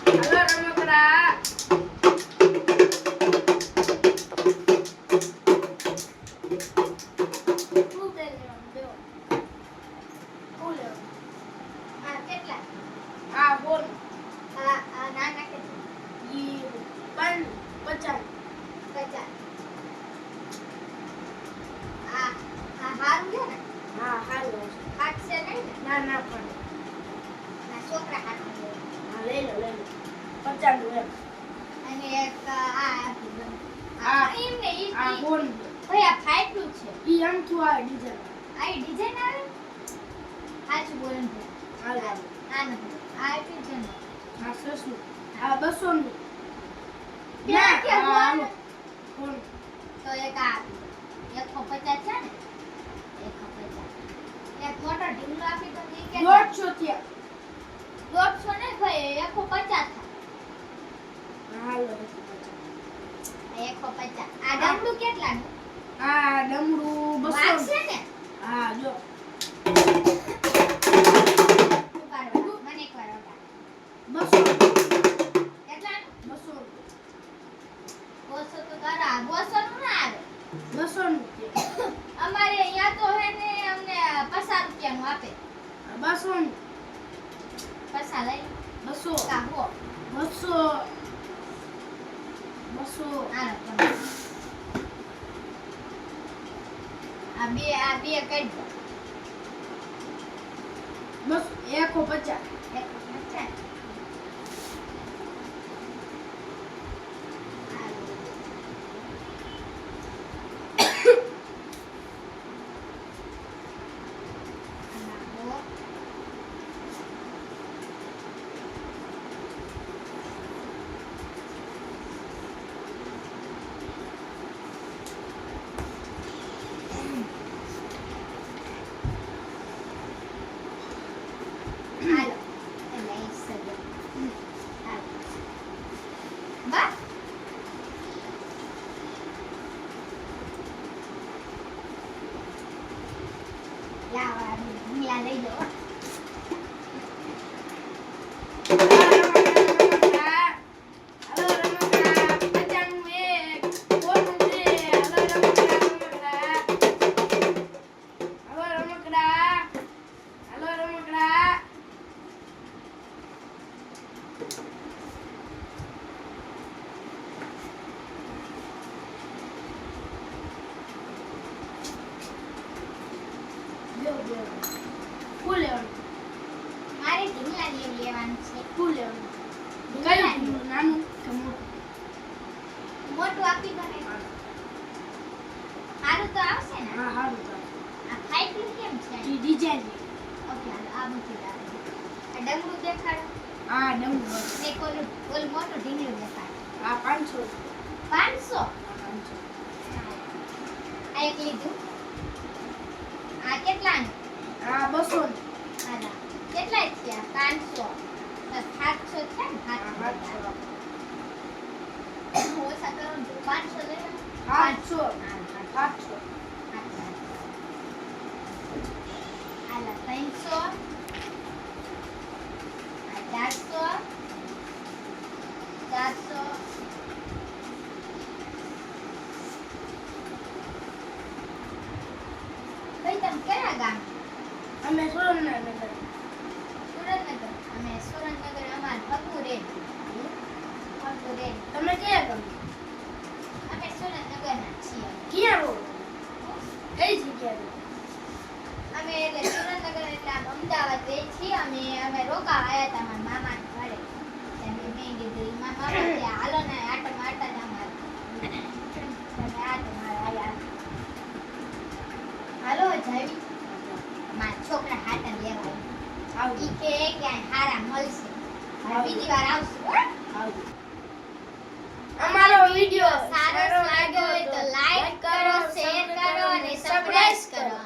હાલો રમકડા. આ બોલ. આ નાના કે ઈ 50. આ હારું છે ને હા હાલો. હાથ છે નહીં ને ના પણ ના છોકરા હાથ છે હા લઈ લો 50 નું એમ. અને એક આ આપી દો આ એમને આ બોલ. ભાઈ આ ફાઈટનું છે ઈ આમ થું આ ડીઝલ. આ ડિઝાઇન આવે સાચું બોલો ને હાલ આ નથી આ આપી છે ને આ 600 નું. આ 200 નું. ત્યાં કે હાલો. બોલ. તો એક આ આપી દો 150 છે ને 150 એક મોટો ઢીંગલો આપી દો ઈ કે 150 થયા. 150 ને ભાઈ 150 થાય હાલો. 150 આ ડમડું કેટલાનું આ ડમરું 200 વાગશે ને હા જો ઉપાડો મને એકવાર ઉપાડ 200 કેટલાનું 200 200 તો તારા 200 નું ના આવે 200 નું છે. અમારે અહીંયા તો હે ને અમને 50 રૂપિયાનું આપે 200 નું. 50 લઈ 200 કા હો 200 આનો તમે. આ બે કઈ દો બસ 150. એક મચ્છા હાલો એટલે એક સગે હાલો બસ લાવા ભૂલા લઈ લો મારે ઢીંગલા લેવાનું છે નાનું મોટું આપી દો ને સારું તો આવશે ને હા હારું આ ફાઈટલું કેમ છે ડિઝાઇન. ઓકે હાલો આ મૂકી દો આ ડમરું દેખાડો આ ડમરું ને ઓલું મોટું ઢીંગલું દેખાડો આ 500. 500 આ એક લીધું આ કેટલાનું આ 200. આના કેટલા થયા 500 તો 700 છે ને 700 ઓછા કરો ને તો 500 લઈ લો 800. આલા 300 આ 400 ભાઈ તમે કયા ગામ અમે સુરેન્દ્રનગર. સુરેન્દ્રનગર અમે સુરેન્દ્રનગર અમાર ફકુરે તમે ક્યાં ગમે? અમે સુરેન્દ્રનગરના છીએ ક્યાં રહો? કઈ જગ્યાએ રહો? અમે એટલે સુરેન્દ્રનગર એટલે આમ અમદાવાદ રહે છીએ અમે રોકાવા આવ્યા હતા મારા મામાના ઘરે એટલે મેં કીધું મારા મામા કે હાલો ને આટો મારતા જ અમારે તમે આટો મારવા આવ્યા હાલો જાવી મારા છોકરા હાટા લેવા આવજો. ઈ કે ક્યાંય હારા મળશે આવજો. બીજી વાર આવશું હો? આવજો. અમારો વિડિયો સારો લાગ્યો હોય તો લાઈક કરો શેર કરો અને સબસ્ક્રાઇબ કરો